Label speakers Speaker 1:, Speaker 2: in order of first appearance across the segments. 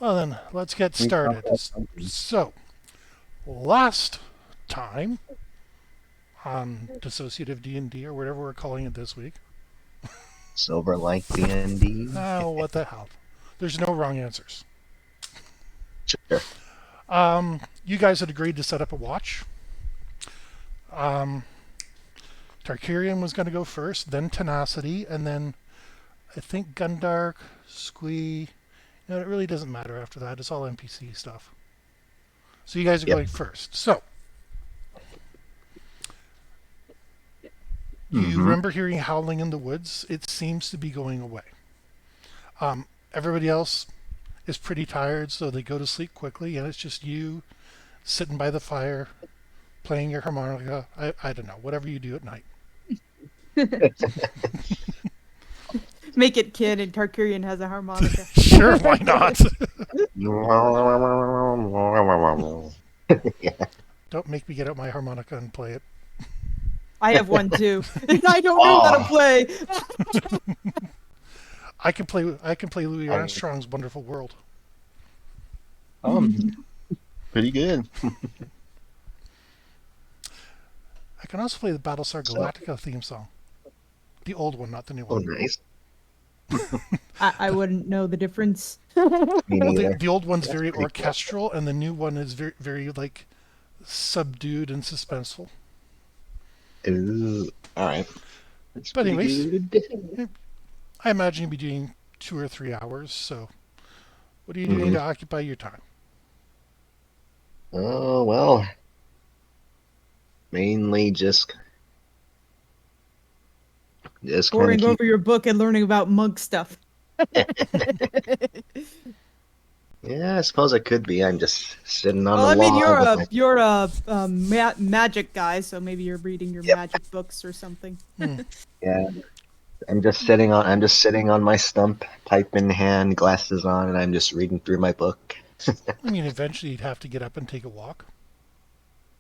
Speaker 1: Well then, let's get
Speaker 2: We talked
Speaker 1: started.
Speaker 2: about something.
Speaker 1: So, last time on Dissociative D&D, or whatever we're calling it this week,
Speaker 2: Silver like D&D.
Speaker 1: oh, what the hell. There's no wrong answers.
Speaker 2: Sure.
Speaker 1: You guys had agreed to set up a watch. Um, Tarkirion was going to go first, then Tenacity, and then I think Gundark, Squee. It really doesn't matter after that. It's all NPC stuff. So you guys are
Speaker 2: Yep.
Speaker 1: going first. So, you
Speaker 2: Mm-hmm.
Speaker 1: remember hearing howling in the woods? It seems to be going away. Everybody else is pretty tired, so they go to sleep quickly, and it's just you sitting by the fire, playing your harmonica. I don't know, whatever you do at night.
Speaker 3: Make it kid and Tarkirion has a harmonica.
Speaker 1: Sure, why not?
Speaker 2: Yeah.
Speaker 1: Don't make me get out my harmonica and play it.
Speaker 3: I have one too. And I don't know how to
Speaker 2: Oh,
Speaker 3: play.
Speaker 1: I can play Louis
Speaker 2: I,
Speaker 1: Armstrong's Wonderful World.
Speaker 2: um, pretty good.
Speaker 1: I can also play the Battlestar
Speaker 2: So,
Speaker 1: Galactica theme song. The old one, not the new
Speaker 2: oh,
Speaker 1: one.
Speaker 2: nice.
Speaker 3: I wouldn't know the difference.
Speaker 2: Me
Speaker 1: Well, the
Speaker 2: neither.
Speaker 1: the old one's
Speaker 2: That's
Speaker 1: very
Speaker 2: pretty cool.
Speaker 1: orchestral, and the new one is very very like subdued and suspenseful.
Speaker 2: Ooh, all right. That's
Speaker 1: But
Speaker 2: pretty
Speaker 1: anyways,
Speaker 2: good.
Speaker 1: I imagine you'll be doing 2 or 3 hours. So, what are you doing
Speaker 2: Hmm.
Speaker 1: to occupy your time?
Speaker 2: Oh, well, mainly just kind of
Speaker 3: Poring
Speaker 2: keep.
Speaker 3: over your book and learning about monk stuff.
Speaker 2: Yeah, I suppose I could be. I'm just sitting on
Speaker 3: Well,
Speaker 2: the
Speaker 3: I mean,
Speaker 2: log with my.
Speaker 3: you're a magic guy, so maybe you're reading your
Speaker 2: Yep.
Speaker 3: magic books or something.
Speaker 1: Hmm.
Speaker 2: Yeah, I'm just sitting on my stump, pipe in hand, glasses on, and I'm just reading through my book.
Speaker 1: I mean, eventually you'd have to get up and take a walk.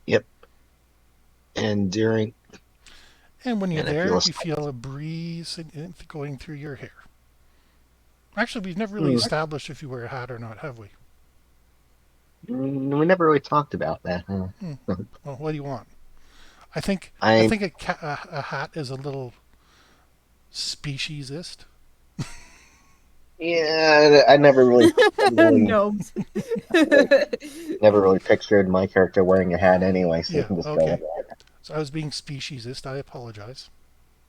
Speaker 2: Yep. And during
Speaker 1: And when you're
Speaker 2: and I feel
Speaker 1: there,
Speaker 2: a
Speaker 1: you feel a breeze going through your hair. Actually, we've never really
Speaker 2: Mm,
Speaker 1: established if you wear a hat or not, have we?
Speaker 2: we never really talked about that, huh?
Speaker 1: Hmm. Well, what do you want? I think I
Speaker 2: I
Speaker 1: think a hat is a little speciesist.
Speaker 2: Yeah, I
Speaker 3: Gnomes.
Speaker 2: never really pictured my character wearing a hat anyway, so you
Speaker 1: Yeah.
Speaker 2: can just go with
Speaker 1: Okay. So I was being speciesist. I apologize.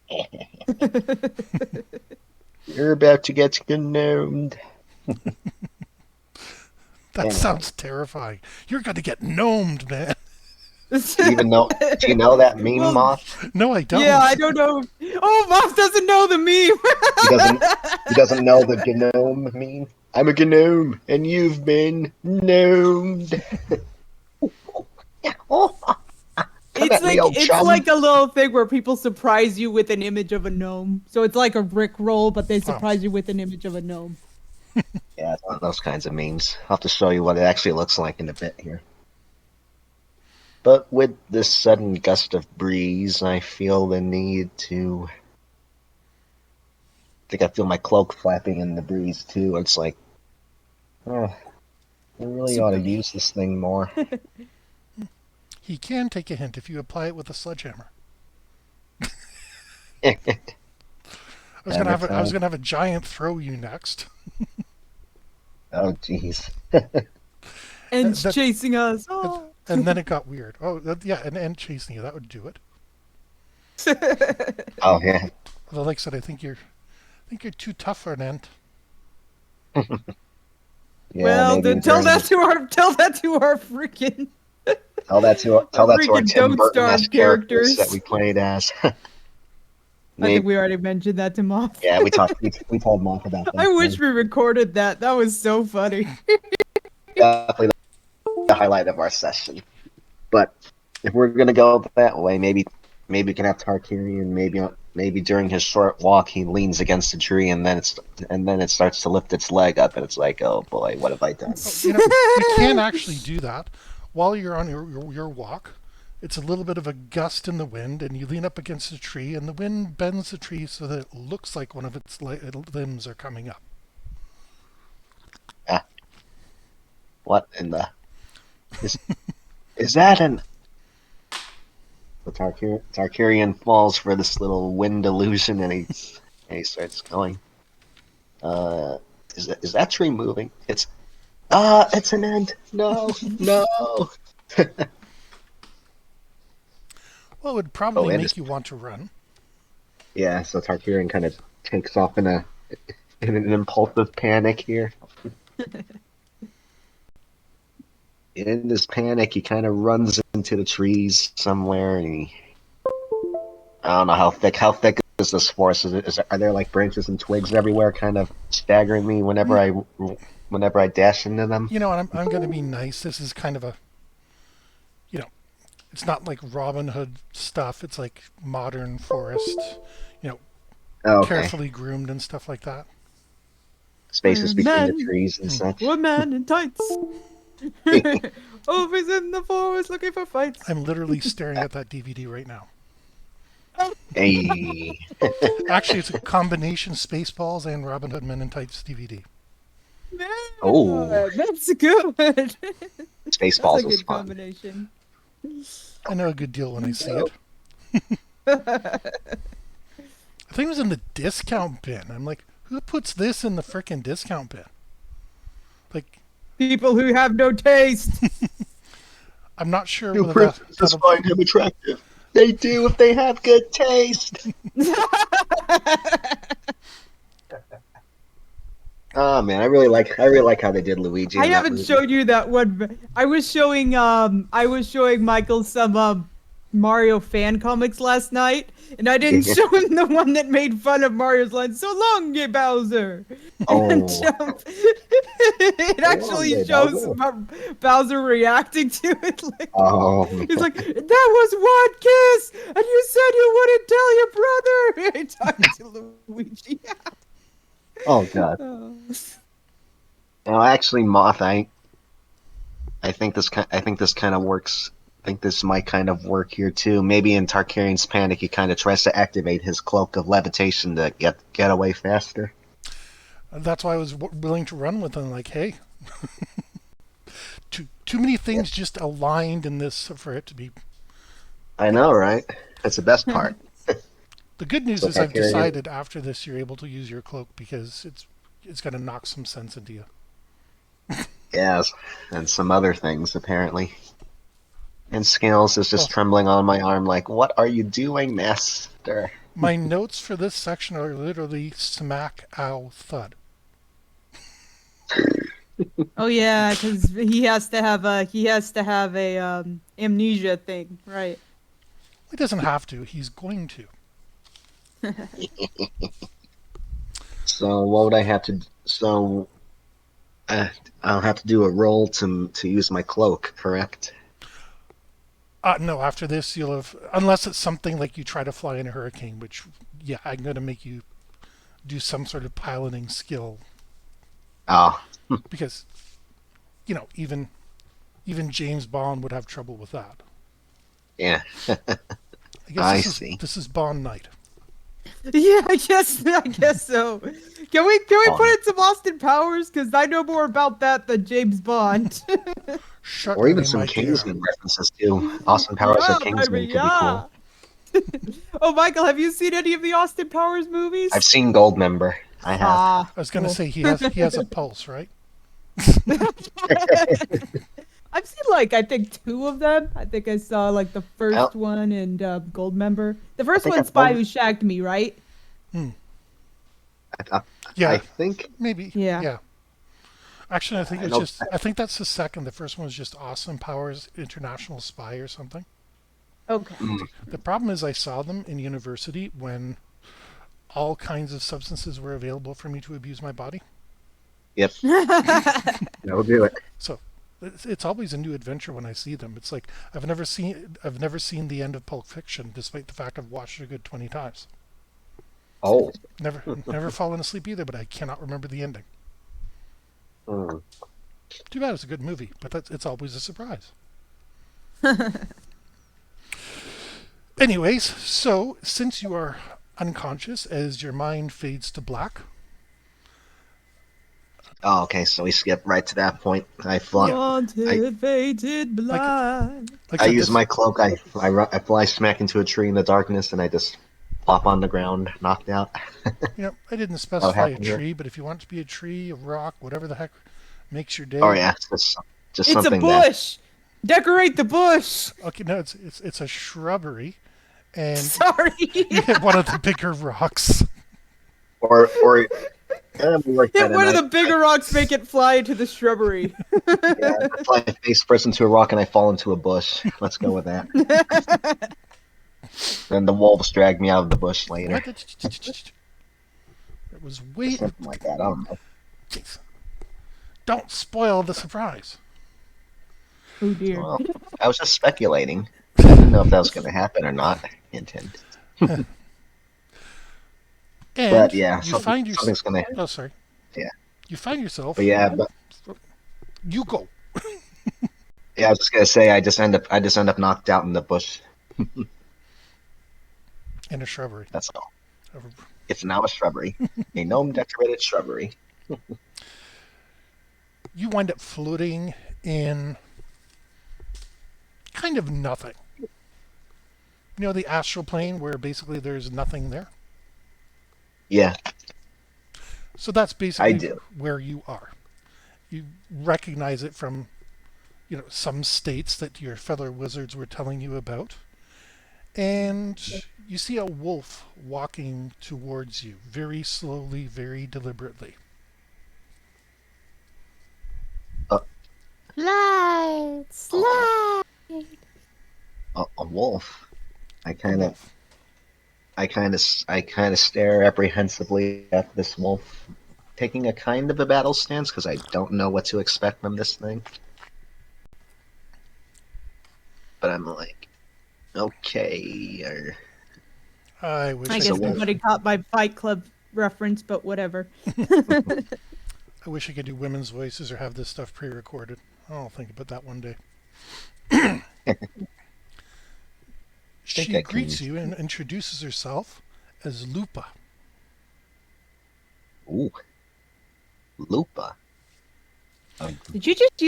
Speaker 2: that. You're about to get gnomed.
Speaker 1: That
Speaker 2: Anyway,
Speaker 1: sounds terrifying. You're going to get gnomed, man.
Speaker 2: even though do you know that meme,
Speaker 3: Well,
Speaker 2: Moth?
Speaker 1: No, I
Speaker 3: yeah, I
Speaker 1: don't.
Speaker 3: don't know. Oh, Moth doesn't know the
Speaker 2: He doesn't he
Speaker 3: meme.
Speaker 2: doesn't know the gnome meme. I'm a gnome, and you've been gnomed. Oh, come
Speaker 3: It's
Speaker 2: at me,
Speaker 3: like
Speaker 2: old
Speaker 3: it's
Speaker 2: chum.
Speaker 3: like a little thing where people surprise you with an image of a gnome. So it's like a Rick roll, but they
Speaker 1: Oh,
Speaker 3: surprise you with an image of a gnome.
Speaker 2: Yeah, it's one of those kinds of memes. I'll have to show you what it actually looks like in a bit here. But with this sudden gust of breeze, I feel the need to. I think I feel my cloak flapping in the breeze too. It's like, oh, I really ought to
Speaker 3: Super.
Speaker 2: use this thing more.
Speaker 1: he can take a hint if you apply it with a sledgehammer.
Speaker 2: Hammer
Speaker 1: I was
Speaker 2: time.
Speaker 1: gonna have a giant throw you next.
Speaker 2: Oh, jeez.
Speaker 3: And
Speaker 1: That
Speaker 3: chasing us. Oh.
Speaker 1: and then it got weird. Oh, yeah, and chasing you, that would do it.
Speaker 2: Oh, yeah.
Speaker 1: Although, like I said, I think you're too tough for an ant.
Speaker 2: Yeah,
Speaker 3: Well,
Speaker 2: maybe
Speaker 3: tell
Speaker 2: during
Speaker 3: that
Speaker 2: the.
Speaker 3: to our freaking
Speaker 2: Tell that to our Tim
Speaker 3: don't starve
Speaker 2: Burton-esque characters that
Speaker 3: characters.
Speaker 2: we played as.
Speaker 3: I think
Speaker 2: Maybe.
Speaker 3: we already mentioned that to Moth.
Speaker 2: Yeah, we told Mark about
Speaker 3: I
Speaker 2: that
Speaker 3: wish
Speaker 2: thing.
Speaker 3: we recorded that. That was so funny.
Speaker 2: Definitely the highlight of our session. But if we're gonna go that way, maybe we can have Tarkirion. Maybe during his short walk, he leans against a tree, and then it starts to lift its leg up, and it's like, oh boy, what have I done?
Speaker 1: Oh, you can actually do that while you're on your walk. It's a little bit of a gust in the wind, and you lean up against a tree, and the wind bends the tree so that it looks like one of its limbs are coming up.
Speaker 2: Ah, What in the is is that an the Tarkirian falls for this little wind illusion and he starts going. Uh, is that tree moving? It's an end. No, no.
Speaker 1: Well, it would
Speaker 2: Oh,
Speaker 1: probably
Speaker 2: and
Speaker 1: make you want to run.
Speaker 2: yeah. So Tarkirian kind of takes off in an impulsive panic here. In this panic, he kind of runs into the trees somewhere, and I don't know how thick is this forest? Are there like branches and twigs everywhere, kind of staggering me whenever I dash into them?
Speaker 1: You know, and I'm going to be nice. This is kind of a, you know, it's not like Robin Hood stuff. It's like modern forest, you know,
Speaker 2: Oh, okay,
Speaker 1: carefully groomed and stuff like that.
Speaker 2: spaces between the
Speaker 3: Men,
Speaker 2: trees and such.
Speaker 3: women in tights. Always in the forest looking for fights.
Speaker 1: I'm literally staring at that DVD right now.
Speaker 2: Hey,
Speaker 1: Actually, it's a combination Spaceballs and Robin Hood Men in Tights DVD.
Speaker 2: oh,
Speaker 3: Man, that's good. That's a
Speaker 2: Spaceballs was
Speaker 3: good
Speaker 2: fun.
Speaker 3: combination.
Speaker 1: I know a good deal when I see
Speaker 2: Oh,
Speaker 1: it. I think it was in the discount bin. I'm like, who puts this in the frickin' discount bin? Like,
Speaker 3: People who have no taste.
Speaker 1: I'm not sure
Speaker 2: two
Speaker 1: whether
Speaker 2: princesses
Speaker 1: that'll.
Speaker 2: find him attractive. They do if they have good taste. Oh man, I really like how they did Luigi
Speaker 3: I
Speaker 2: in that
Speaker 3: haven't
Speaker 2: movie.
Speaker 3: showed you that one. I was showing Michael some Mario fan comics last night, and I didn't show him the one that made fun of Mario's line, "So long, you Bowser." And
Speaker 2: Oh,
Speaker 3: it actually
Speaker 2: okay,
Speaker 3: shows
Speaker 2: Bowser.
Speaker 3: Bowser reacting to it. Like,
Speaker 2: Oh man.
Speaker 3: he's like, "That was one kiss, and you said you wouldn't tell your brother." I talked to Luigi.
Speaker 2: Oh god.
Speaker 3: Oh.
Speaker 2: No, actually, Moth. I think this kind of works. I think this might kind of work here too. Maybe in Tarkarion's panic, he kind of tries to activate his cloak of levitation to get away faster.
Speaker 1: That's why I was willing to run with them. Like, hey, too many
Speaker 2: Yeah,
Speaker 1: things just aligned in this for it to be.
Speaker 2: I
Speaker 1: You know,
Speaker 2: know, right? That's the best part.
Speaker 1: the good news
Speaker 2: So
Speaker 1: is I've
Speaker 2: Tarkarion,
Speaker 1: decided after this you're able to use your cloak because it's going to knock some sense into you.
Speaker 2: yes, and some other things apparently. And Scales is just
Speaker 1: Well,
Speaker 2: trembling on my arm, like, "What are you doing, Master?"
Speaker 1: my notes for this section are literally smack, ow, thud.
Speaker 3: Oh yeah, because he has to have a amnesia thing, right?
Speaker 1: He doesn't have to. He's going to.
Speaker 2: So what would I have to? So uh, I'll have to do a roll to use my cloak, correct?
Speaker 1: No, after this you'll have, unless it's something like you try to fly in a hurricane, which yeah, I'm going to make you do some sort of piloting skill
Speaker 2: Oh,
Speaker 1: because even James Bond would have trouble with that.
Speaker 2: yeah,
Speaker 1: I guess
Speaker 2: I
Speaker 1: this is
Speaker 2: see.
Speaker 1: this is Bond night.
Speaker 3: Yeah, I guess so. Can we
Speaker 2: Oh,
Speaker 3: put in some Austin Powers? Because I know more about that than James Bond.
Speaker 1: Shut
Speaker 2: or
Speaker 1: your
Speaker 2: even
Speaker 1: name,
Speaker 2: some
Speaker 1: my dear.
Speaker 2: Kingsman references too. Austin Powers or
Speaker 3: Yeah, baby,
Speaker 2: Kingsman could be
Speaker 3: yeah.
Speaker 2: cool.
Speaker 3: Oh, Michael, have you seen any of the Austin Powers
Speaker 2: I've
Speaker 3: movies?
Speaker 2: seen Goldmember. I have.
Speaker 3: Ah,
Speaker 1: I was going to
Speaker 3: cool.
Speaker 1: say he has a pulse, right?
Speaker 3: I've seen like I think two of them. I think I saw like the
Speaker 2: I,
Speaker 3: first one and Goldmember. The
Speaker 2: I
Speaker 3: first
Speaker 2: think
Speaker 3: one's
Speaker 2: I've
Speaker 3: Spy
Speaker 2: only.
Speaker 3: Who Shagged Me, right?
Speaker 1: Hmm.
Speaker 2: I, I
Speaker 1: Yeah,
Speaker 2: think
Speaker 1: maybe.
Speaker 3: Yeah.
Speaker 1: Yeah. Actually, I think
Speaker 2: I
Speaker 1: it's
Speaker 2: know.
Speaker 1: just. I think that's the second. The first one was just Austin Powers International Spy or something.
Speaker 3: Okay.
Speaker 2: Mm,
Speaker 1: The problem is I saw them in university when all kinds of substances were available for me to abuse my body.
Speaker 2: yep, that'll do it.
Speaker 1: So it's always a new adventure when I see them. It's like I've never seen the end of Pulp Fiction, despite the fact I've watched it a good 20 times.
Speaker 2: Oh.
Speaker 1: Never fallen asleep either, but I cannot remember the ending.
Speaker 2: Mm.
Speaker 1: Too bad it's a good movie, but it's always a surprise. Anyways, so since you are unconscious as your mind fades to black,
Speaker 2: Oh, okay. So we skip right to that point. I fly.
Speaker 1: Yeah.
Speaker 3: Wanted, fated, blind.
Speaker 1: Like I
Speaker 2: I
Speaker 1: said,
Speaker 2: use
Speaker 1: this.
Speaker 2: my cloak. I fly smack into a tree in the darkness, and I just plop on the ground, knocked out.
Speaker 1: I didn't
Speaker 2: That what
Speaker 1: specify a
Speaker 2: happened here?
Speaker 1: tree, but if you want it to be a tree, a rock, whatever the heck makes your
Speaker 2: Oh
Speaker 1: day.
Speaker 2: yeah, just
Speaker 3: It's a
Speaker 2: something that.
Speaker 3: bush. Decorate the bush.
Speaker 1: Okay, no, it's a shrubbery, and
Speaker 3: Sorry.
Speaker 1: you hit one of the bigger rocks.
Speaker 2: Or like
Speaker 3: Hit
Speaker 2: that, and
Speaker 3: one of the bigger rocks, make it fly into the shrubbery.
Speaker 2: yeah, I fly face first into a rock, and I fall into a bush. Let's go with that. Then the wolves drag me out of the bush later.
Speaker 1: What? It was way.
Speaker 2: Something like that. I don't know.
Speaker 1: Jeez. Don't spoil the surprise.
Speaker 3: Oh dear.
Speaker 2: Well, I was just speculating. I didn't know if that was going to happen or not. Hint, hint.
Speaker 1: And
Speaker 2: But yeah,
Speaker 1: you find yourself.
Speaker 2: something's going to.
Speaker 1: Oh, sorry.
Speaker 2: Yeah.
Speaker 1: You find yourself.
Speaker 2: But yeah, but
Speaker 1: You go
Speaker 2: yeah, I was just going to say I just end up knocked out in the bush.
Speaker 1: in a shrubbery.
Speaker 2: That's all. It's now a shrubbery, a gnome decorated shrubbery.
Speaker 1: You wind up floating in kind of nothing. You know the astral plane where basically there's nothing there.
Speaker 2: Yeah,
Speaker 1: So that's
Speaker 2: I
Speaker 1: basically
Speaker 2: do.
Speaker 1: where you are. You recognize it from, some states that your fellow wizards were telling you about. And you see a wolf walking towards you very slowly, very deliberately.
Speaker 2: Uh,
Speaker 3: Slide, slide.
Speaker 2: a wolf. I
Speaker 1: A
Speaker 2: kind of,
Speaker 1: wolf.
Speaker 2: I kind of stare apprehensively at this wolf, taking a kind of a battle stance because I don't know what to expect from this thing. But I'm like, okay,
Speaker 1: I wish
Speaker 3: I
Speaker 1: I
Speaker 2: So
Speaker 3: guess
Speaker 1: could do.
Speaker 3: nobody caught my Fight Club reference, but whatever.
Speaker 1: I wish I could do women's voices or have this stuff pre-recorded. I'll think about that one day.
Speaker 2: think
Speaker 1: She
Speaker 2: I can.
Speaker 1: greets you and introduces herself as Lupa.
Speaker 2: Ooh, Lupa. Um,
Speaker 3: Did you just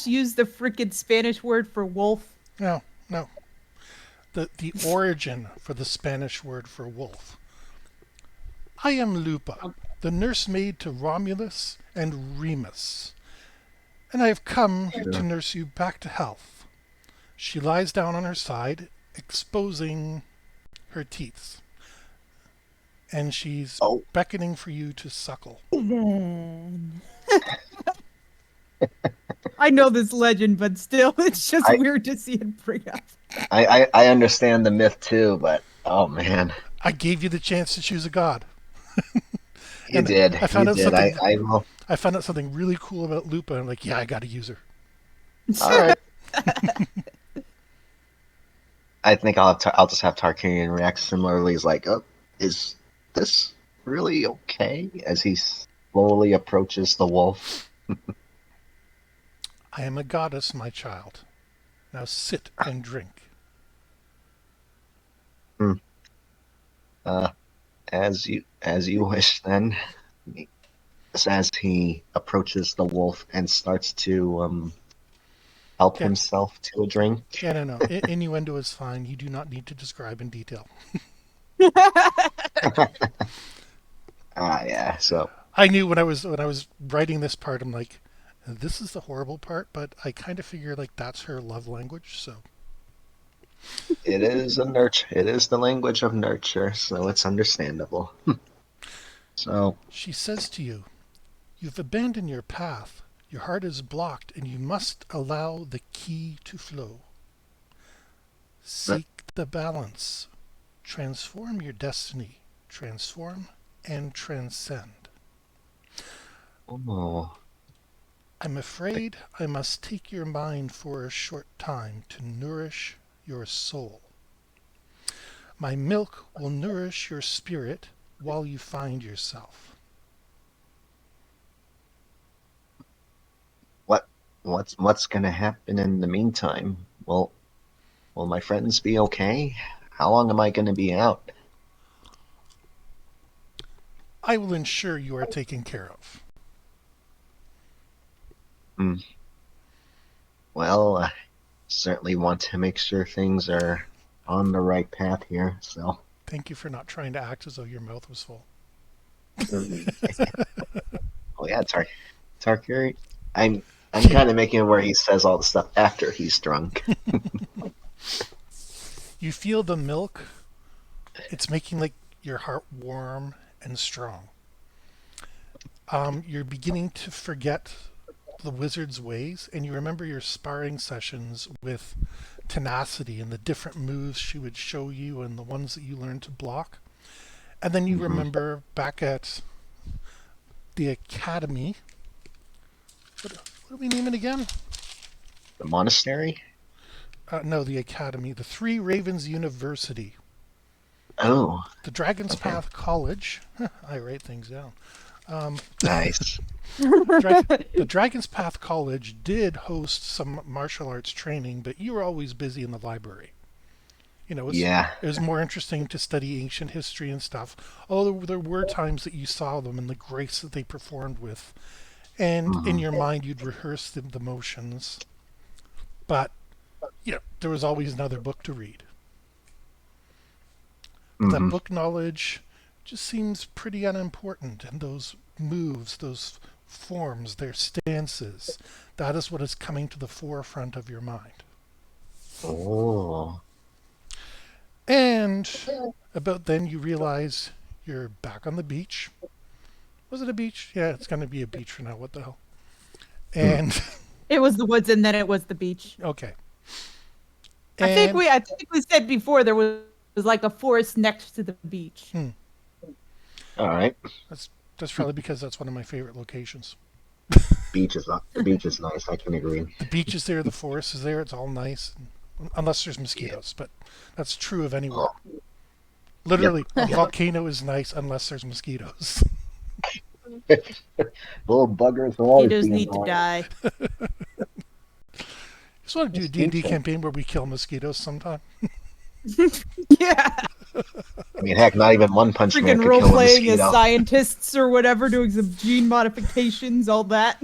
Speaker 3: use the freaking Spanish word for wolf?
Speaker 1: No, no. The origin for the Spanish word for wolf. I am Lupa, the nursemaid to Romulus and Remus, and I have come to
Speaker 2: sure.
Speaker 1: nurse you back to health. She lies down on her side, exposing her teeth, and she's
Speaker 2: Oh,
Speaker 1: beckoning for you to suckle.
Speaker 3: Then. I know this legend, but still, it's just
Speaker 2: I,
Speaker 3: weird to see it bring up.
Speaker 2: I understand the myth too, but oh man,
Speaker 1: I gave you the chance to choose a god,
Speaker 2: you
Speaker 1: and
Speaker 2: did,
Speaker 1: I
Speaker 2: you
Speaker 1: found out
Speaker 2: did.
Speaker 1: something.
Speaker 2: I will.
Speaker 1: I found out something really cool about Lupa. I'm like, yeah, I got to use her.
Speaker 2: All right. I think I'll just have Tarkirion react similarly. He's like, oh, is this really okay? As he slowly approaches the wolf.
Speaker 1: I am a goddess, my child. Now sit and drink.
Speaker 2: Hmm. Uh, as you wish. Then, as he approaches the wolf and starts to help
Speaker 1: Yeah,
Speaker 2: himself to a drink.
Speaker 1: yeah, no, no. Innuendo is fine. You do not need to describe in detail.
Speaker 2: Ah, yeah. So
Speaker 1: I knew when I was writing this part, I'm like, this is the horrible part, but I kind of figure like that's her love language. So
Speaker 2: it is a nurture. It is the language of nurture, so it's understandable. So,
Speaker 1: she says to you, "You've abandoned your path. Your heart is blocked, and you must allow the key to flow.
Speaker 2: but,
Speaker 1: Seek the balance. Transform your destiny. Transform and transcend.
Speaker 2: oh,
Speaker 1: I'm afraid I must take your mind for a short time to nourish your soul. My milk will nourish your spirit while you find yourself."
Speaker 2: what what's gonna happen in the meantime? Will my friends be okay? How long am I gonna be out?
Speaker 1: I will ensure you are taken care of.
Speaker 2: Hmm. Well, I certainly want to make sure things are on the right path here. So,
Speaker 1: Thank you for not trying to act as though your mouth was full.
Speaker 2: mm, oh yeah, Tarkirion. I'm kind of making it where he says all the stuff after he's drunk.
Speaker 1: You feel the milk. It's making like your heart warm and strong. You're beginning to forget the wizard's ways, and you remember your sparring sessions with Tenacity and the different moves she would show you and the ones that you learned to block. And then you
Speaker 2: Hmm.
Speaker 1: remember back at the academy. What do we name it again?
Speaker 2: The monastery.
Speaker 1: No, the academy. The Three Ravens University.
Speaker 2: Oh,
Speaker 1: The Dragon's
Speaker 2: okay,
Speaker 1: Path College. I write things down.
Speaker 2: nice.
Speaker 1: The Dragon's Path College did host some martial arts training, but you were always busy in the library.
Speaker 2: Yeah.
Speaker 1: It was more interesting to study ancient history and stuff. Although there were times that you saw them and the grace that they performed with, and in
Speaker 2: Hmm.
Speaker 1: your mind you'd rehearse the motions. But there was always another book to read. But that
Speaker 2: Hmm.
Speaker 1: book knowledge just seems pretty unimportant, and those moves, those forms, their stances, that is what is coming to the forefront of your mind.
Speaker 2: Oh.
Speaker 1: And about then you realize you're back on the beach. Was it a beach? Yeah, it's going to be a beach for now. What the hell?
Speaker 2: Hmm.
Speaker 1: And
Speaker 3: It was the woods and then it was the beach.
Speaker 1: okay.
Speaker 3: I think
Speaker 1: And
Speaker 3: we said before there was like a forest next to the beach.
Speaker 2: All right.
Speaker 1: that's that's probably because that's one of my favorite locations.
Speaker 2: The beach is nice. I can agree.
Speaker 1: The beach is there, the forest is there. It's all nice, unless there's
Speaker 2: Yeah.
Speaker 1: mosquitoes. But that's true of anywhere.
Speaker 2: Oh. Yep.
Speaker 1: Literally, a
Speaker 2: Yep.
Speaker 1: volcano is nice unless there's mosquitoes.
Speaker 2: Little buggers will always
Speaker 3: Mosquitoes
Speaker 2: be
Speaker 3: need to
Speaker 2: annoying.
Speaker 1: I
Speaker 3: die.
Speaker 1: just want to do a D&D
Speaker 2: Mosquito.
Speaker 1: campaign where we kill mosquitoes sometime.
Speaker 3: Yeah.
Speaker 2: I mean, heck, not even One Punch Man
Speaker 3: Freaking
Speaker 2: could
Speaker 3: role
Speaker 2: kill a
Speaker 3: playing as
Speaker 2: mosquito.
Speaker 3: scientists or whatever, doing some gene modifications, all that.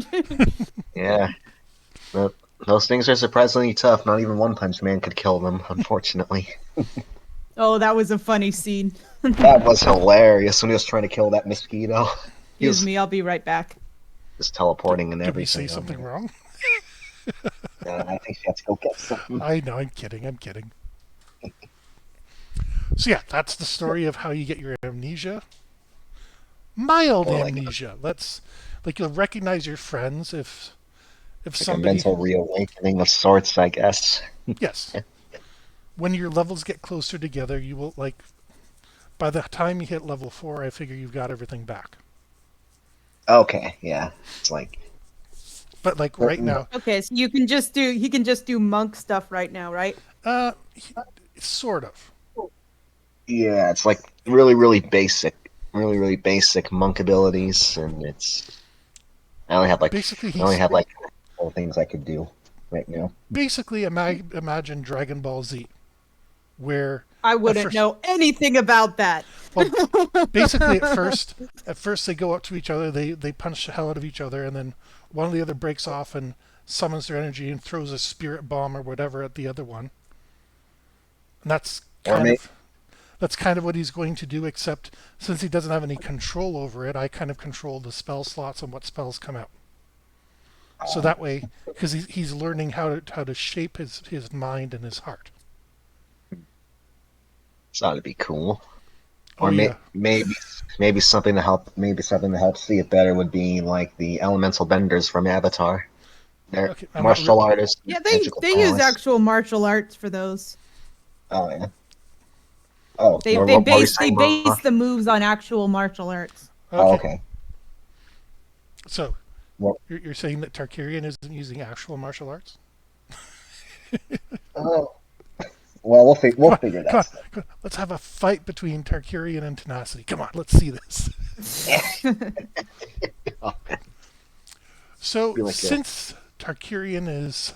Speaker 2: Yeah. But those things are surprisingly tough. Not even One Punch Man could kill them, unfortunately.
Speaker 3: Oh, that was a funny scene.
Speaker 2: That was hilarious when he was trying to kill that mosquito. He
Speaker 3: Excuse
Speaker 2: was
Speaker 3: me, I'll be right back.
Speaker 2: just teleporting and
Speaker 1: Did we say
Speaker 2: everything.
Speaker 1: something wrong?
Speaker 2: I think she has to go get something.
Speaker 1: I know, I'm kidding. I'm kidding. So yeah, that's the story of how you get your amnesia. Mild
Speaker 2: Or
Speaker 1: amnesia. Let's like you'll recognize your friends if
Speaker 2: like a
Speaker 1: somebody
Speaker 2: mental reawakening of sorts, I guess.
Speaker 1: yes. When your levels get closer together, you will like by the time you hit level 4, I figure you've got everything back.
Speaker 2: Okay, yeah. It's like
Speaker 1: But like right
Speaker 2: certain.
Speaker 1: now,
Speaker 3: Okay, so he can just do monk stuff right now, right?
Speaker 1: uh sort of.
Speaker 2: Yeah, it's like really basic monk abilities, and it's. I only have like
Speaker 1: Basically
Speaker 2: I only
Speaker 1: he's
Speaker 2: have like four things I could do right now.
Speaker 1: basically imagine Dragon Ball Z where
Speaker 3: I
Speaker 1: at
Speaker 3: wouldn't
Speaker 1: first
Speaker 3: know anything about that.
Speaker 1: well basically at first they go up to each other, they punch the hell out of each other, and then one or the other breaks off and summons their energy and throws a spirit bomb or whatever at the other one. And
Speaker 2: Or maybe
Speaker 1: that's kind of what he's going to do, except since he doesn't have any control over it, I kind of control the spell slots and what spells come out. So that way, because he's learning how to shape his mind and his heart.
Speaker 2: it's ought to be cool.
Speaker 1: Oh
Speaker 2: Or
Speaker 1: yeah,
Speaker 2: maybe something to help see it better would be like the elemental benders from Avatar. They're
Speaker 1: okay. I'm not.
Speaker 2: martial artists, with
Speaker 3: Yeah,
Speaker 2: magical
Speaker 3: they use
Speaker 2: prowess.
Speaker 3: actual martial arts for those.
Speaker 2: Oh yeah. Oh,
Speaker 3: They
Speaker 2: what were you
Speaker 3: they
Speaker 2: saying,
Speaker 3: base
Speaker 2: Mark?
Speaker 3: the moves on actual martial arts.
Speaker 2: Oh,
Speaker 1: Okay,
Speaker 2: okay.
Speaker 1: so
Speaker 2: Well,
Speaker 1: you're saying that Tarkirion isn't using actual martial arts?
Speaker 2: oh, well, we'll
Speaker 1: Come on,
Speaker 2: figure
Speaker 1: come
Speaker 2: that
Speaker 1: on,
Speaker 2: stuff.
Speaker 1: come on. Let's have a fight between Tarkirion and Tenacity. Come on, let's see this.
Speaker 2: Oh,
Speaker 1: So
Speaker 2: be like a
Speaker 1: since Tarkirion is,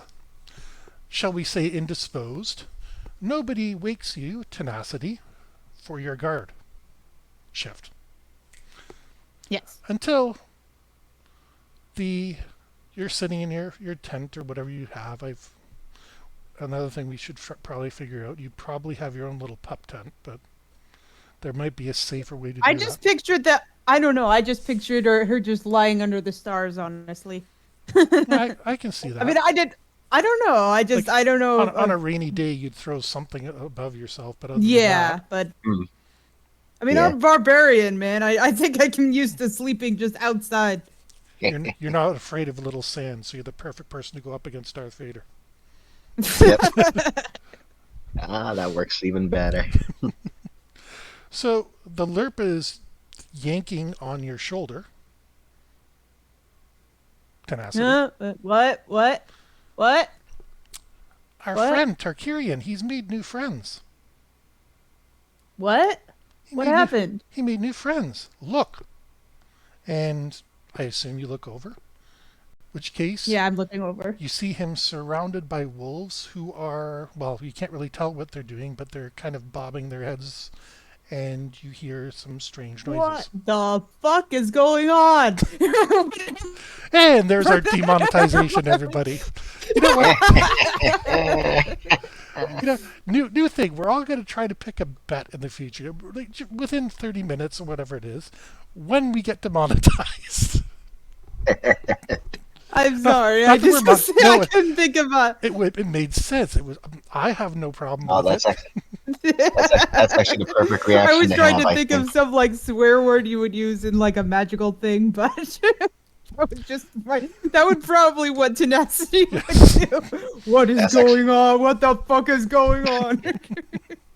Speaker 1: shall we say, indisposed, nobody wakes you, Tenacity, for your guard shift
Speaker 3: Yes.
Speaker 1: until the you're sitting in your tent or whatever you have. Another thing we should probably figure out. You probably have your own little pup tent, but there might be a safer way to
Speaker 3: I
Speaker 1: do
Speaker 3: just
Speaker 1: that.
Speaker 3: pictured that. I don't know. I just pictured her just lying under the stars. Honestly.
Speaker 1: I can see that.
Speaker 3: I mean, I don't know. I don't know.
Speaker 1: On a rainy day, you'd throw something above yourself, but other
Speaker 3: Yeah,
Speaker 1: than that,
Speaker 3: but
Speaker 2: Mm.
Speaker 3: I mean,
Speaker 2: Yeah.
Speaker 3: I'm barbarian, man. I think I can used to sleeping just outside.
Speaker 1: you're not afraid of little sand, so you're the perfect person to go up against Darth Vader.
Speaker 2: Yep. That works even better.
Speaker 1: So the Lerp is yanking on your shoulder. Tenacity.
Speaker 3: What?
Speaker 1: Our
Speaker 3: what?
Speaker 1: friend Tarkirion, he's made new friends.
Speaker 3: What?
Speaker 1: He
Speaker 3: What
Speaker 1: made
Speaker 3: happened?
Speaker 1: He made new friends. Look. And I assume you look over. Which case,
Speaker 3: Yeah, I'm looking over.
Speaker 1: you see him surrounded by wolves who are, well, you can't really tell what they're doing, but they're kind of bobbing their heads, and you hear some strange noises.
Speaker 3: What the fuck is going on?
Speaker 1: And there's our demonetization, everybody. You know what? New thing. We're all going to try to pick a bet in the future, like within 30 minutes or whatever it is, when we get demonetized.
Speaker 3: I'm sorry.
Speaker 1: not that we're
Speaker 3: I couldn't think about.
Speaker 1: It made sense. It was. I have no problem
Speaker 2: Oh,
Speaker 1: with
Speaker 2: that's
Speaker 1: it.
Speaker 2: that's actually the perfect reaction.
Speaker 3: I was trying
Speaker 2: have,
Speaker 3: to think of some like swear word you would use in like a magical thing, but that was just right. That would probably what tenacity would do. What is
Speaker 2: That's
Speaker 3: going on? What the fuck is going on?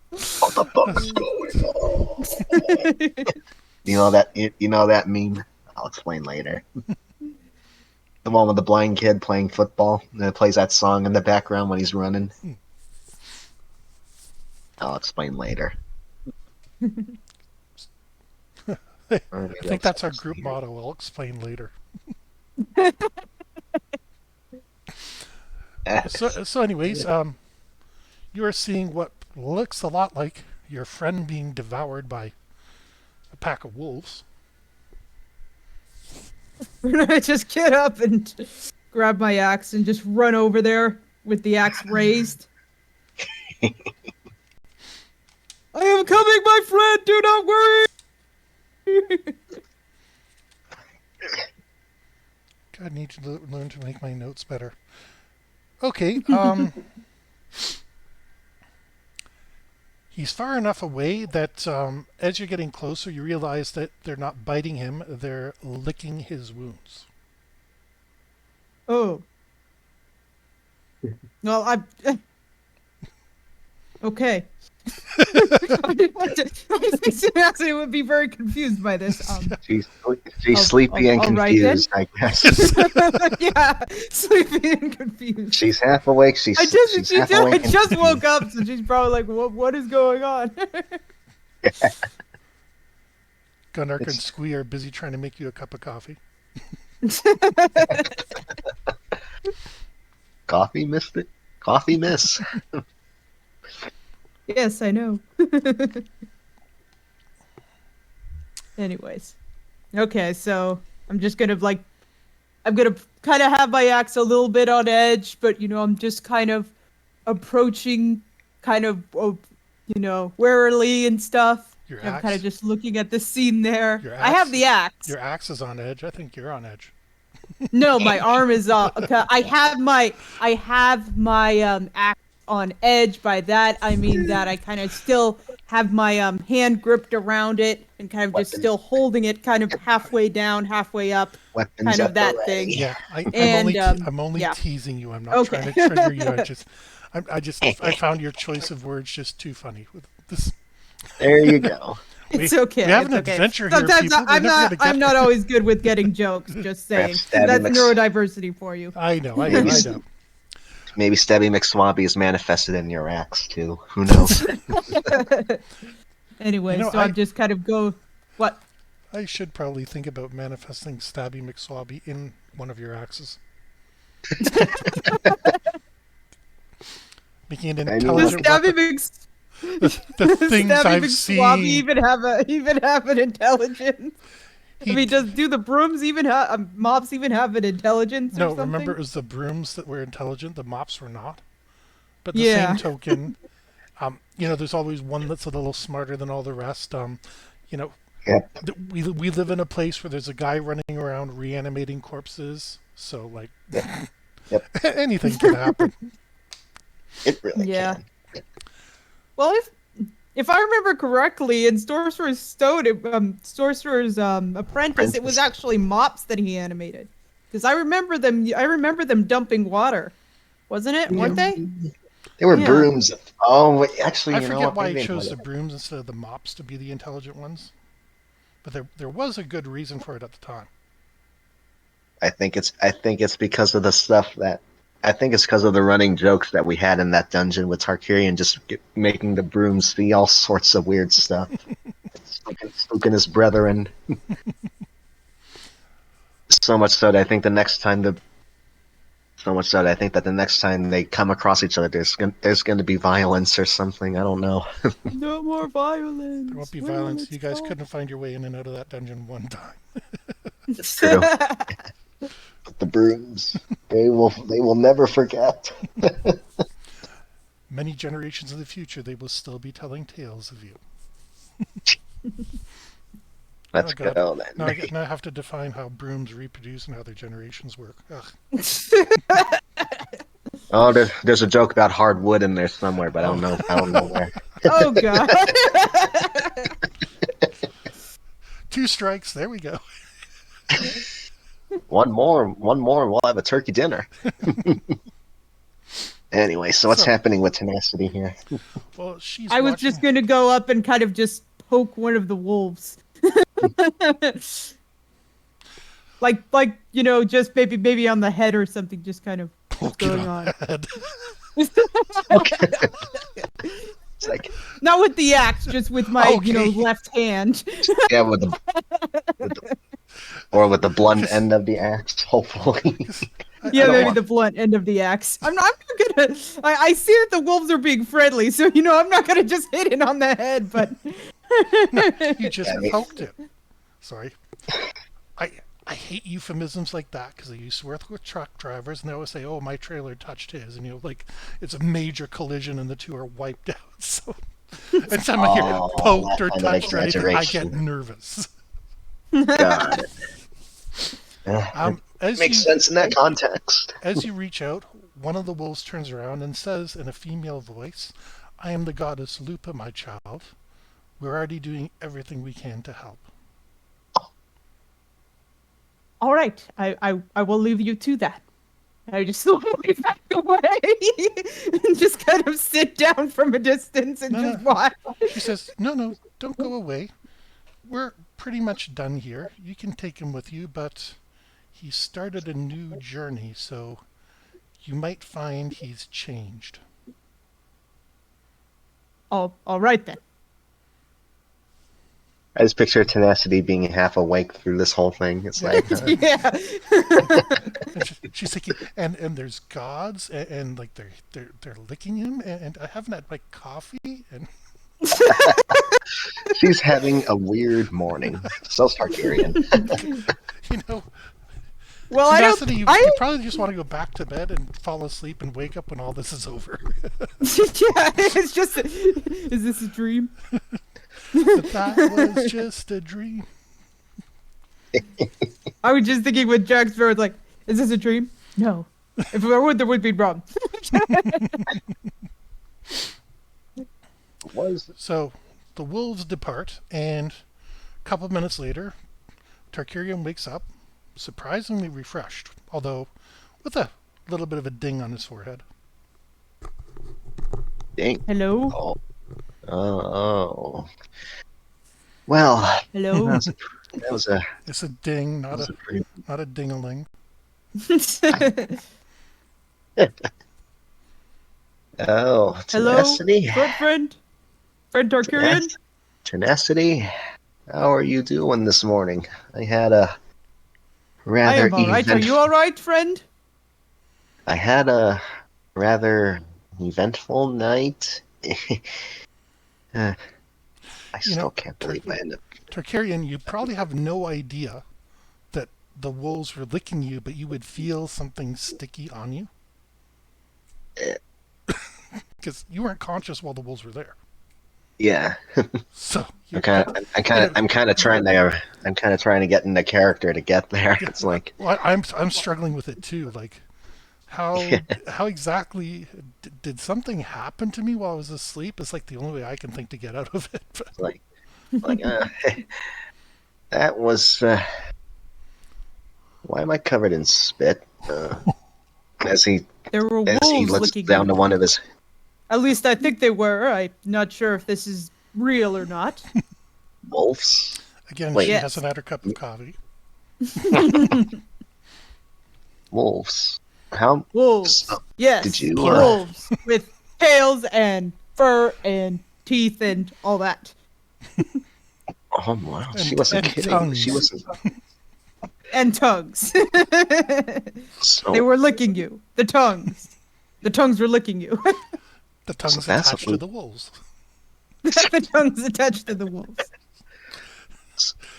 Speaker 2: What the fuck is going on? You know that meme? I'll explain later. The one with the blind kid playing football, and it plays that song in the background when he's running. I'll explain later.
Speaker 1: I think that's our group motto. I'll explain later. So anyways, you are seeing what looks a lot like your friend being devoured by a pack of wolves.
Speaker 3: I just get up and grab my axe and just run over there with the axe raised. I am coming, my friend. Do not worry.
Speaker 1: God, I need to learn to make my notes better. Okay, he's far enough away that as you're getting closer, you realize that they're not biting him, they're licking his wounds.
Speaker 3: Oh. Well, okay. I think Sebastian would be very confused by this.
Speaker 2: She's sleepy and
Speaker 3: all right then.
Speaker 2: confused, I guess.
Speaker 3: Yeah, sleepy and confused.
Speaker 2: She's half awake. She's
Speaker 3: I
Speaker 2: awake.
Speaker 3: just woke up, so she's probably like, "What is going on?"
Speaker 1: Gundark and Squee are busy trying to make you a cup of coffee.
Speaker 2: Coffee missed it. Coffee miss.
Speaker 3: Yes, I know. Anyways. Okay, so I'm just gonna I'm gonna kind of have my axe a little bit on edge, but I'm just kind of approaching warily and stuff.
Speaker 1: Your
Speaker 3: I'm
Speaker 1: axe?
Speaker 3: kind of just looking at the scene there.
Speaker 1: Your
Speaker 3: I have
Speaker 1: axe?
Speaker 3: the axe.
Speaker 1: Your axe is on edge. I think you're on edge.
Speaker 3: No, my arm is off. I have my axe on edge. By that I mean that I kind of still have my hand gripped around it and kind of just still holding it kind of halfway down, halfway up,
Speaker 2: Weapons
Speaker 3: kind of
Speaker 2: at the
Speaker 3: that
Speaker 2: ready.
Speaker 3: thing.
Speaker 1: Yeah, I'm
Speaker 3: And,
Speaker 1: only
Speaker 3: yeah.
Speaker 1: teasing you. I'm not
Speaker 3: Okay.
Speaker 1: trying to trigger you. I found your choice of words just too funny. With this,
Speaker 2: There you go.
Speaker 3: It's okay.
Speaker 1: we have
Speaker 3: it's
Speaker 1: an
Speaker 3: okay.
Speaker 1: adventure here,
Speaker 3: Sometimes
Speaker 1: people. We're
Speaker 3: I'm
Speaker 1: never
Speaker 3: not.
Speaker 1: gonna get
Speaker 3: I'm not
Speaker 1: there.
Speaker 3: always good with getting jokes. Just saying.
Speaker 2: Perhaps Stabby
Speaker 3: That's
Speaker 2: Mc-
Speaker 3: neurodiversity for you.
Speaker 1: I know.
Speaker 2: Maybe Stabby McSwampy is manifested in your axe too. Who knows?
Speaker 3: Anyway, so
Speaker 1: I
Speaker 3: I'm just kind of go. What?
Speaker 1: I should probably think about manifesting Stabby McSwabby in one of your axes. Making an
Speaker 2: I mean-
Speaker 3: Does
Speaker 1: intelligent
Speaker 3: Stabby
Speaker 1: weapon.
Speaker 3: Mc-
Speaker 1: The things
Speaker 3: Stabby
Speaker 1: I've
Speaker 3: McSwabby
Speaker 1: seen.
Speaker 3: even have an intelligence? I mean, do the brooms even have mops even have an intelligence or
Speaker 1: No,
Speaker 3: something?
Speaker 1: remember it was the brooms that were intelligent, the mops were not. But the same
Speaker 3: Yeah.
Speaker 1: token, there's always one that's a little smarter than all the rest. You know,
Speaker 2: Yep.
Speaker 1: we live in a place where there's a guy running around reanimating corpses, so like
Speaker 2: Yep. Yep.
Speaker 1: anything can happen.
Speaker 2: It really
Speaker 3: Yeah.
Speaker 2: can.
Speaker 3: Well, if I remember correctly, in Sorcerer's Apprentice, it was
Speaker 2: Apprentice.
Speaker 3: actually mops that he animated. Because I remember them. I remember them dumping water, wasn't it? Weren't they?
Speaker 2: They were
Speaker 3: Yeah.
Speaker 2: brooms. Oh, wait, actually,
Speaker 1: I
Speaker 2: you know
Speaker 1: forget
Speaker 2: what?
Speaker 1: why he
Speaker 2: Maybe
Speaker 1: chose the brooms instead of the mops to be the intelligent ones, but there was a good reason for it at the time.
Speaker 2: I think it's because of the stuff that I think it's because of the running jokes that we had in that dungeon with Tarkirion just making the brooms see all sorts of weird stuff, spooking his brethren. So much so that I think the next time that the next time they come across each other, there's going to be violence or something. I don't know.
Speaker 3: No more violence.
Speaker 1: There won't be
Speaker 3: When will
Speaker 1: violence.
Speaker 3: it
Speaker 1: You guys
Speaker 3: stop?
Speaker 1: couldn't find your way in and out of that dungeon one time.
Speaker 2: It's true. But the brooms, they will never forget.
Speaker 1: Many generations in the future, they will still be telling tales of you.
Speaker 2: Let's
Speaker 1: Oh God!
Speaker 2: go then.
Speaker 1: Now I have to define how brooms reproduce and how their generations work. Ugh.
Speaker 2: Oh, there's a joke about hardwood in there somewhere, but I don't know. I don't know where.
Speaker 3: Oh god.
Speaker 1: 2 strikes. There we go.
Speaker 2: One more, and we'll have a turkey dinner. Anyway, so what's
Speaker 1: So-
Speaker 2: happening with Tenacity here?
Speaker 1: Well, she's.
Speaker 3: I was
Speaker 1: watching-
Speaker 3: just gonna go up and kind of just poke one of the wolves. like just maybe on the head or something, just kind of
Speaker 1: Poke it
Speaker 3: going
Speaker 1: on
Speaker 3: on.
Speaker 1: the head.
Speaker 2: Okay. It's like,
Speaker 3: Not with the axe, just with my
Speaker 1: Okay.
Speaker 3: left hand.
Speaker 2: yeah, with the blunt end of the axe, hopefully.
Speaker 1: I
Speaker 3: Yeah,
Speaker 1: don't
Speaker 3: maybe
Speaker 1: want-
Speaker 3: the blunt end of the axe. I'm not gonna. I see that the wolves are being friendly, so I'm not gonna just hit it on the head. But
Speaker 1: You just
Speaker 2: Yeah,
Speaker 1: poked it. Sorry. I hate euphemisms like that because I used to work with truck drivers and they always say, "Oh, my trailer touched his," and like it's a major collision and the two are wiped out. So anytime I hear
Speaker 2: Oh,
Speaker 1: poked or
Speaker 2: that kind of
Speaker 1: touched or anything, I get
Speaker 2: exaggeration.
Speaker 1: nervous.
Speaker 2: Got it. Yeah,
Speaker 1: As
Speaker 2: makes
Speaker 1: you
Speaker 2: sense in that context.
Speaker 1: as you reach out, one of the wolves turns around and says in a female voice, "I am the goddess Lupa, my child. We're already doing everything we can to help."
Speaker 3: all right, I will leave you to that. I just slowly back away and just kind of sit down from a distance and
Speaker 1: No,
Speaker 3: just
Speaker 1: no.
Speaker 3: watch.
Speaker 1: She says, "No, don't go away. We're pretty much done here. You can take him with you, but he started a new journey, so you might find he's changed."
Speaker 3: All right then.
Speaker 2: I just picture Tenacity being half awake through this whole thing. It's like,
Speaker 3: Yeah.
Speaker 1: And she's thinking, and there's gods, and like they're licking him, and I haven't had my coffee, and
Speaker 2: she's having a weird morning. So's Tarkirion.
Speaker 1: you know,
Speaker 3: Well, I
Speaker 1: Tenacity,
Speaker 3: don't.
Speaker 1: you probably just want to go back to bed and fall asleep and wake up when all this is over.
Speaker 3: Yeah, it's just. Is this a dream?
Speaker 1: But that was just a dream.
Speaker 3: I was just thinking with Jack Sparrow, like, is this a dream? No. If there would be wrong.
Speaker 2: Was
Speaker 1: So the wolves depart, and a couple of minutes later, Tarkirion wakes up, surprisingly refreshed, although with a little bit of a ding on his forehead.
Speaker 2: dang.
Speaker 3: Hello?
Speaker 2: Oh. Well,
Speaker 3: Hello?
Speaker 2: that was a
Speaker 1: It's a ding,
Speaker 2: that
Speaker 1: not
Speaker 2: was
Speaker 1: a
Speaker 2: a pretty.
Speaker 1: not a ding-a-ling.
Speaker 2: Oh,
Speaker 3: Hello?
Speaker 2: Tenacity.
Speaker 3: Good friend? Friend Tarkirion?
Speaker 2: Tenacity. How are you doing this morning? I had a
Speaker 3: I
Speaker 2: rather
Speaker 3: am alright. Are you alright, friend?
Speaker 2: I had a rather eventful night. I still can't believe I ended up
Speaker 1: Tarkirion, you probably have no idea that the wolves were licking you, but you would feel something sticky on you because you weren't conscious while the wolves were there.
Speaker 2: Yeah.
Speaker 1: So
Speaker 2: I'm
Speaker 1: you're,
Speaker 2: kind of,
Speaker 1: you know,
Speaker 2: I'm kind of trying to get into character to get there.
Speaker 1: yeah.
Speaker 2: It's like,
Speaker 1: Well, I'm struggling with it too. Like, how exactly did something happen to me while I was asleep? It's like the only way I can think to get out of it. But
Speaker 2: like, like, that was. Why am I covered in spit? As he,
Speaker 3: There were
Speaker 2: as he
Speaker 3: wolves
Speaker 2: looks
Speaker 3: licking
Speaker 2: down
Speaker 3: you.
Speaker 2: to one of his
Speaker 3: At least I think they were. I'm not sure if this is real or not.
Speaker 2: wolves.
Speaker 1: again,
Speaker 2: Wait.
Speaker 1: she
Speaker 3: Yes.
Speaker 1: hasn't had her cup of coffee.
Speaker 2: Wolves. How?
Speaker 3: Wolves.
Speaker 2: So,
Speaker 3: Yes.
Speaker 2: did you?
Speaker 3: Wolves with tails and fur and teeth and all that.
Speaker 2: Oh wow, she
Speaker 1: And,
Speaker 2: wasn't
Speaker 1: and
Speaker 2: kidding.
Speaker 1: tongues.
Speaker 2: She wasn't.
Speaker 3: And tongues.
Speaker 2: So,
Speaker 3: They were licking you. The tongues. The tongues were licking you.
Speaker 1: The tongues
Speaker 2: that's
Speaker 1: attached
Speaker 2: what-
Speaker 1: to the wolves.
Speaker 3: The tongues attached to the wolves.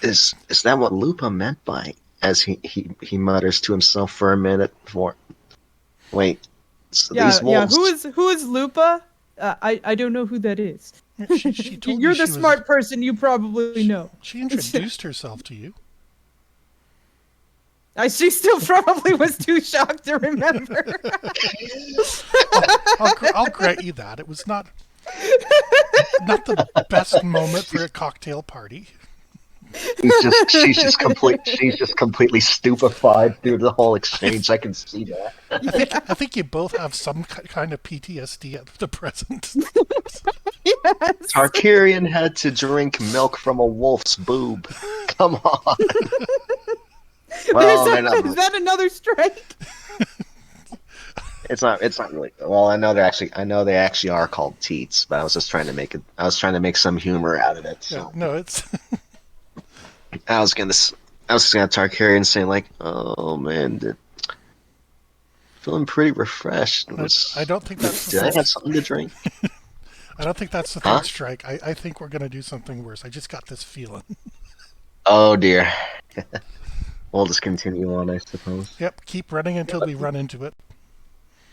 Speaker 2: is that what Lupa meant by? As he mutters to himself for a minute before. Wait. So
Speaker 3: Yeah,
Speaker 2: these wolves.
Speaker 3: yeah. Who is Lupa? I don't know who that is.
Speaker 1: She told
Speaker 3: You're
Speaker 1: you
Speaker 3: the
Speaker 1: she
Speaker 3: smart
Speaker 1: was.
Speaker 3: person. You probably know.
Speaker 1: She introduced herself to you.
Speaker 3: She still probably was too shocked to remember.
Speaker 1: I'll grant you that it was not the best moment for a cocktail party.
Speaker 2: She's just completely stupefied through the whole exchange. I can see that.
Speaker 1: I think you both have some kind of PTSD at the present.
Speaker 3: Yes.
Speaker 2: Tarkirion had to drink milk from a wolf's boob. Come on. Well, they're not.
Speaker 3: Is that another strike?
Speaker 2: It's not. It's not really. Well, I know they actually are called teats, but I was just trying to make it. I was trying to make some humor out of it.
Speaker 1: Yeah,
Speaker 2: So
Speaker 1: no, it's
Speaker 2: I was just gonna have Tarkirion saying like, "Oh man, feeling pretty refreshed."
Speaker 1: I don't think that's
Speaker 2: Did I
Speaker 1: the
Speaker 2: have something to drink?
Speaker 1: I don't think that's the
Speaker 2: Huh?
Speaker 1: third strike. I think we're gonna do something worse. I just got this feeling.
Speaker 2: Oh dear. We'll just continue on, I suppose.
Speaker 1: Yep, keep running until we run into it.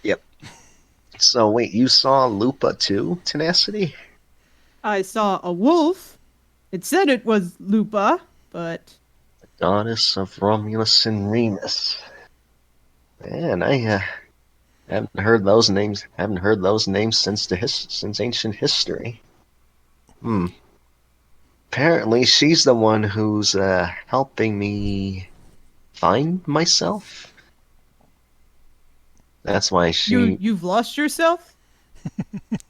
Speaker 2: Yep. So wait, you saw Lupa too, Tenacity?
Speaker 3: I saw a wolf. It said it was Lupa, but
Speaker 2: Goddess of Romulus and Remus. Man, I haven't heard those names. Haven't heard those names since ancient history. Hmm. Apparently, she's the one who's helping me find myself. That's why
Speaker 3: you've lost yourself.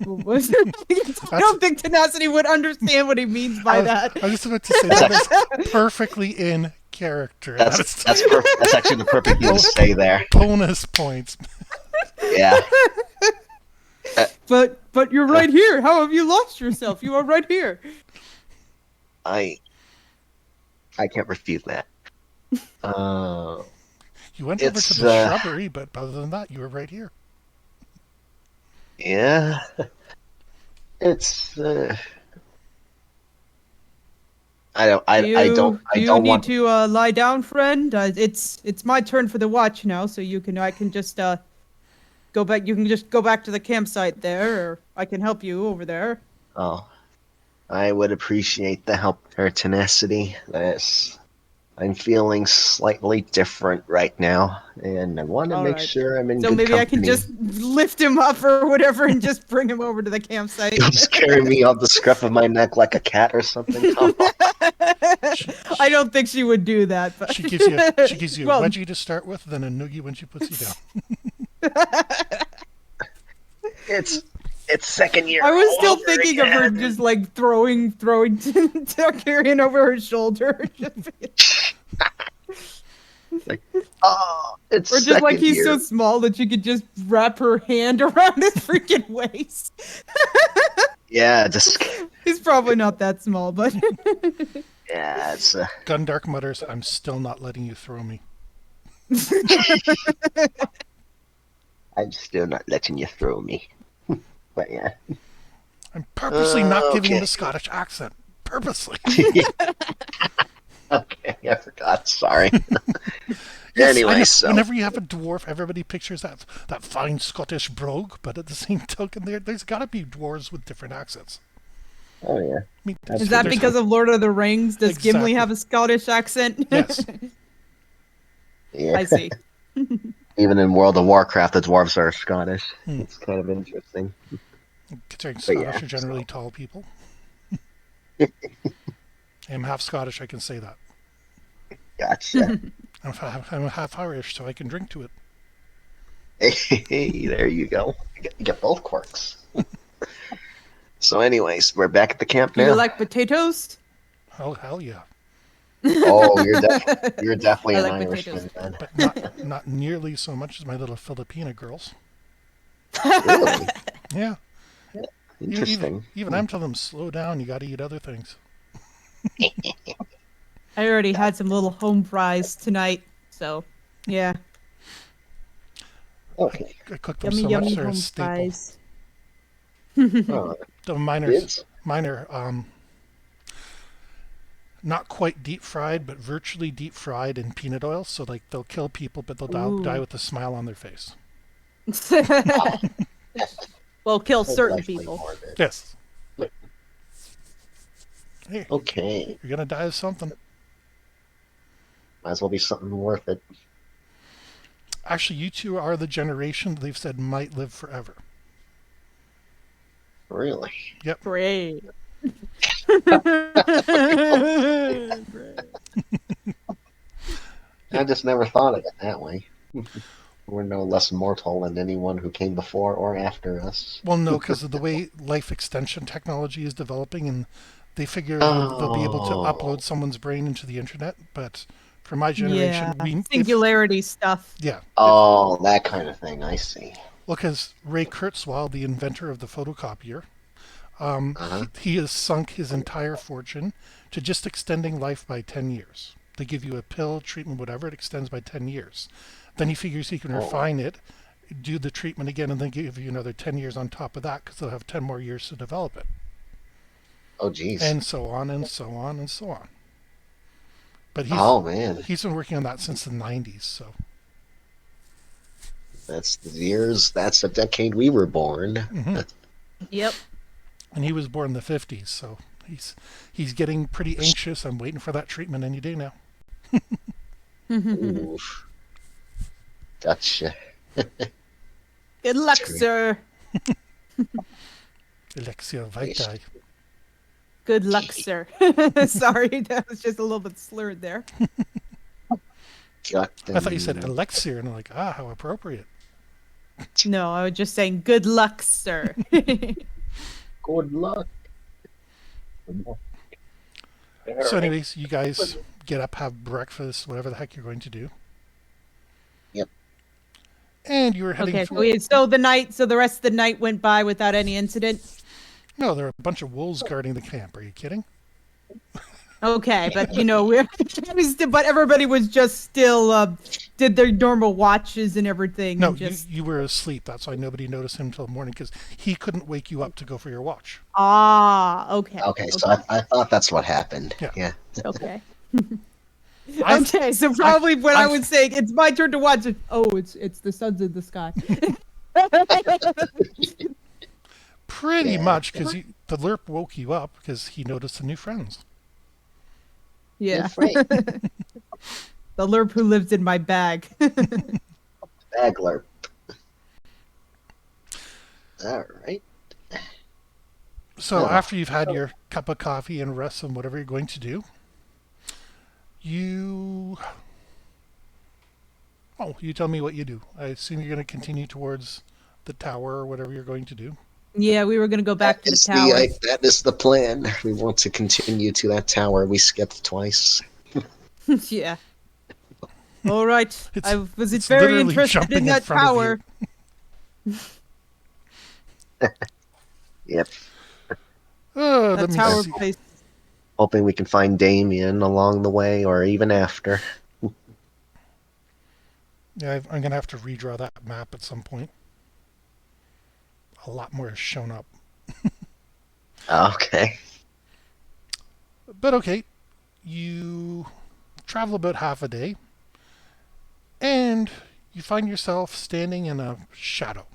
Speaker 3: I don't think Tenacity would understand what he means by that.
Speaker 1: I was just about to say that is perfectly in character.
Speaker 2: That's actually the perfect thing to say there.
Speaker 1: Bonus points.
Speaker 2: Yeah.
Speaker 3: But you're right here. How have you lost yourself? You are right here.
Speaker 2: I can't refute that.
Speaker 1: You went over to
Speaker 2: It's,
Speaker 1: the shrubbery, but other than that, you were right here.
Speaker 2: Yeah. It's I don't
Speaker 3: Do you need
Speaker 2: want
Speaker 3: to lie down, friend? It's my turn for the watch now, so I can just go back. You can just go back to the campsite there, or I can help you over there.
Speaker 2: Oh, I would appreciate the help, her Tenacity. I'm feeling slightly different right now, and I want to
Speaker 3: All
Speaker 2: make
Speaker 3: right.
Speaker 2: sure I'm in
Speaker 3: So
Speaker 2: good
Speaker 3: maybe I can
Speaker 2: company.
Speaker 3: just lift him up or whatever, and just bring him over to the campsite.
Speaker 2: You'll just carry me off the scruff of my neck like a cat or something. Come on.
Speaker 3: I don't think she would do that. But
Speaker 1: She gives you a
Speaker 3: Well-
Speaker 1: wedgie to start with, then a noogie when she puts you down.
Speaker 2: It's second year.
Speaker 3: I was
Speaker 2: all
Speaker 3: still
Speaker 2: over
Speaker 3: thinking of her
Speaker 2: again.
Speaker 3: just like throwing Tarkirion over her shoulder.
Speaker 2: Like, oh, it's
Speaker 3: Or just like
Speaker 2: second
Speaker 3: he's
Speaker 2: year.
Speaker 3: so small that you could just wrap her hand around his freaking waist.
Speaker 2: Yeah, just
Speaker 3: He's probably not that small, but
Speaker 2: yeah, it's
Speaker 1: Gundark mutters, "I'm still not letting you throw me."
Speaker 2: I'm still not letting you throw me. But yeah.
Speaker 1: I'm purposely not giving him
Speaker 2: okay.
Speaker 1: the Scottish accent. Purposely.
Speaker 2: Okay, I forgot. Sorry.
Speaker 1: Yes, I
Speaker 2: Anyway,
Speaker 1: know.
Speaker 2: so
Speaker 1: Whenever you have a dwarf, everybody pictures that fine Scottish brogue, but at the same token, there's got to be dwarves with different accents.
Speaker 2: oh yeah,
Speaker 1: I mean,
Speaker 3: Is that
Speaker 1: there's
Speaker 3: because of Lord of the Rings? Does Gimli
Speaker 1: exactly
Speaker 3: have a Scottish accent?
Speaker 1: yes.
Speaker 2: yeah.
Speaker 3: I see.
Speaker 2: Even in World of Warcraft, the dwarves are Scottish.
Speaker 1: Hmm.
Speaker 2: It's kind of interesting.
Speaker 1: Considering
Speaker 2: But
Speaker 1: Scottish
Speaker 2: yeah,
Speaker 1: are
Speaker 2: so
Speaker 1: generally tall people. I'm half Scottish, I can say that.
Speaker 2: gotcha.
Speaker 1: I'm half Irish, so I can drink to it.
Speaker 2: Hey, there you go. You get both quirks. So, anyways, we're back at the camp
Speaker 3: Do you
Speaker 2: now.
Speaker 3: like potatoes?
Speaker 1: Oh hell yeah!
Speaker 2: Oh,
Speaker 3: I
Speaker 2: you're definitely an
Speaker 3: like potatoes
Speaker 2: Irishman
Speaker 3: too.
Speaker 2: then.
Speaker 1: But not nearly so much as my little Filipina girls.
Speaker 2: Really
Speaker 1: Yeah, even
Speaker 2: interesting.
Speaker 1: even I'm telling them slow down. You got to eat other things.
Speaker 3: I already had some little home fries tonight, so yeah.
Speaker 1: I,
Speaker 2: Okay.
Speaker 1: I cook them
Speaker 3: Yummy,
Speaker 1: so much
Speaker 3: yummy
Speaker 1: they're a
Speaker 3: home
Speaker 1: staple.
Speaker 3: fries.
Speaker 2: Oh,
Speaker 1: The
Speaker 2: kids.
Speaker 1: mine are not quite deep fried, but virtually deep fried in peanut oil. So like they'll kill people, but they'll die
Speaker 3: Ooh.
Speaker 1: with a smile on their face.
Speaker 2: Oh,
Speaker 3: Well, kill
Speaker 2: so
Speaker 3: certain
Speaker 2: delightfully
Speaker 3: people.
Speaker 2: morbid.
Speaker 1: Yes. Hey,
Speaker 2: Okay.
Speaker 1: you're gonna die of something.
Speaker 2: Might as well be something worth it.
Speaker 1: Actually, you two are the generation they've said might live forever.
Speaker 2: Really.
Speaker 1: Yep.
Speaker 3: Great.
Speaker 2: I just never thought of it that way. We're no less mortal than anyone who came before or after us.
Speaker 1: Well, no, because of the way life extension technology is developing, and they figure they'll be able to upload
Speaker 2: Oh.
Speaker 1: someone's brain into the internet. But for my
Speaker 3: Yeah,
Speaker 1: generation, we if
Speaker 3: singularity stuff.
Speaker 1: yeah,
Speaker 2: Oh, that kind of thing. I see.
Speaker 1: well, because Ray Kurzweil, the inventor of the photocopier,
Speaker 2: Uh-huh.
Speaker 1: he has sunk his entire fortune to just extending life by 10 years. They give you a pill, treatment, whatever, it extends by 10 years. Then he figures he can
Speaker 2: Oh.
Speaker 1: refine it, do the treatment again, and then give you another 10 years on top of that because they'll have 10 more years to develop it.
Speaker 2: Oh, geez.
Speaker 1: And so on and so on and so on. But
Speaker 2: Oh, man.
Speaker 1: he's been working on that since the 90s, so.
Speaker 2: That's the years. That's the decade we were born.
Speaker 1: Hmm.
Speaker 3: Yep.
Speaker 1: And he was born in the 50s, so he's getting pretty anxious. I'm waiting for that treatment any day now.
Speaker 2: Ooh, gotcha.
Speaker 3: Good luck,
Speaker 2: That's great.
Speaker 3: sir.
Speaker 1: Alexia
Speaker 2: Nice.
Speaker 1: Vitae.
Speaker 3: Good luck, sir. Sorry, that was just a little bit slurred there.
Speaker 2: Got
Speaker 1: I thought you said
Speaker 2: them.
Speaker 1: elixir, and I'm like, ah, how appropriate.
Speaker 3: No, I was just saying good luck, sir.
Speaker 2: Good luck.
Speaker 1: So, anyways, you guys get up, have breakfast, whatever the heck you're going to do.
Speaker 2: Yep.
Speaker 1: And you were heading
Speaker 3: Okay,
Speaker 1: for.
Speaker 3: so the rest of the night went by without any incident.
Speaker 1: No, there are a bunch of wolves guarding the camp. Are you kidding?
Speaker 3: Okay, but but everybody was just still did their normal watches and everything.
Speaker 1: No,
Speaker 3: And just
Speaker 1: you were asleep. That's why nobody noticed him until morning because he couldn't wake you up to go for your watch.
Speaker 3: okay,
Speaker 2: Okay, so I thought that's what happened.
Speaker 1: Yeah.
Speaker 2: Yeah.
Speaker 3: okay.
Speaker 1: I
Speaker 3: Okay, so probably when I
Speaker 1: I've-
Speaker 3: was saying it's my turn to watch it. Oh, it's the suns in the sky.
Speaker 1: Pretty
Speaker 2: Yeah.
Speaker 1: much because the lerp woke you up because he noticed the new friends.
Speaker 3: Yeah,
Speaker 2: Right.
Speaker 3: the lerp who lives in my bag.
Speaker 2: Bagler. All right.
Speaker 1: So
Speaker 2: Oh.
Speaker 1: after you've had your cup of coffee and rest and whatever you're going to do, you you tell me what you do. I assume you're going to continue towards the tower or whatever you're going to do.
Speaker 3: Yeah, we were gonna go back to the
Speaker 2: Is
Speaker 3: tower.
Speaker 2: that is the plan. We want to continue to that tower we skipped twice.
Speaker 3: Yeah. All right.
Speaker 1: It's-
Speaker 3: I was
Speaker 1: it's
Speaker 3: very
Speaker 1: literally
Speaker 3: interested
Speaker 1: jumping
Speaker 3: in
Speaker 1: in
Speaker 3: that
Speaker 1: front of
Speaker 3: tower.
Speaker 2: Yep.
Speaker 1: Let
Speaker 3: That
Speaker 1: me
Speaker 3: tower
Speaker 1: see.
Speaker 3: place.
Speaker 2: Hoping we can find Damien along the way or even after.
Speaker 1: Yeah, I'm going to have to redraw that map at some point. A lot more has shown up.
Speaker 2: Okay.
Speaker 1: But okay, you travel about half a day, and you find yourself standing in a shadow.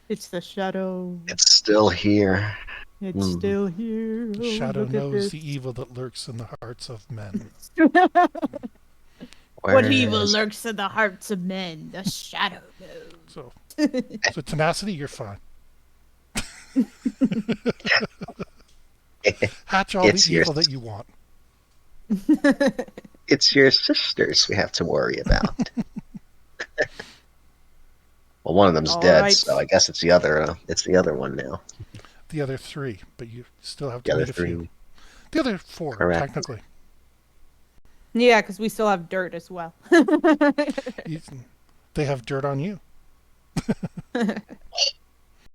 Speaker 3: It's the shadow.
Speaker 2: It's still here.
Speaker 3: It's still here.
Speaker 1: The
Speaker 3: Oh,
Speaker 1: shadow
Speaker 3: look at
Speaker 1: knows
Speaker 3: this.
Speaker 1: the evil that lurks in the hearts of men.
Speaker 3: What evil
Speaker 2: Whereas-
Speaker 3: lurks in the hearts of men? The shadow knows.
Speaker 1: So tenacity, you're fine. Hatch all
Speaker 2: It's
Speaker 1: the
Speaker 2: your-
Speaker 1: evil that you want.
Speaker 2: It's your sisters we have to worry about. Well, one of them's
Speaker 3: All
Speaker 2: dead,
Speaker 3: right.
Speaker 2: so I guess it's the other. It's the other one now.
Speaker 1: The other 3, but you still have
Speaker 2: The
Speaker 1: to
Speaker 2: other
Speaker 1: meet a few.
Speaker 2: 3.
Speaker 1: The other 4,
Speaker 2: Correct.
Speaker 1: technically.
Speaker 3: Yeah, because we still have dirt as well.
Speaker 1: You, they have dirt on you.